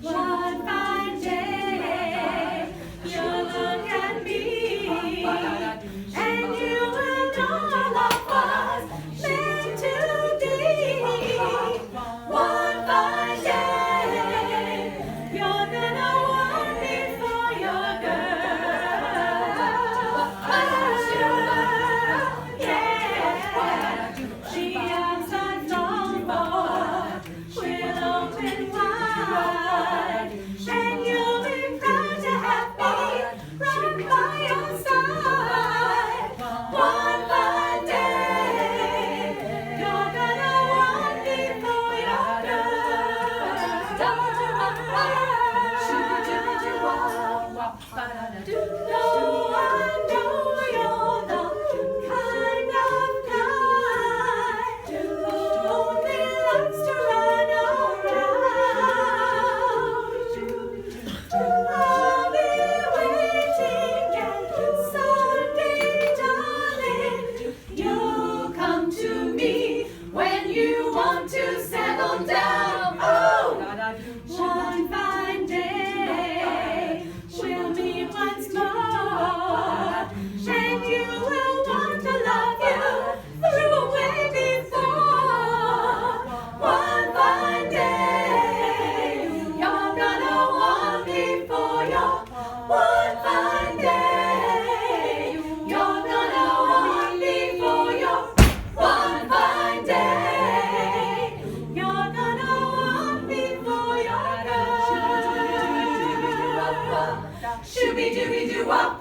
One fine day, you'll look at me, and you will know all of us meant to be. One fine day, you're gonna want me for your girl. Yeah, the arms are long will open wide, and you'll be proud to have me right by your side. One fine day, you're gonna want me for your girl. I know you're the kind of guy who only likes to run around. I'll be waiting, and someday, darling, you'll come to me when you want to settle down. Oh, one fine day, we'll meet once more, and you will want to love you through a way before. One fine day, you're gonna want me for your one fine day. You're gonna want me for your one fine day. You're gonna want me for your girl. Shooby dooby doo wop.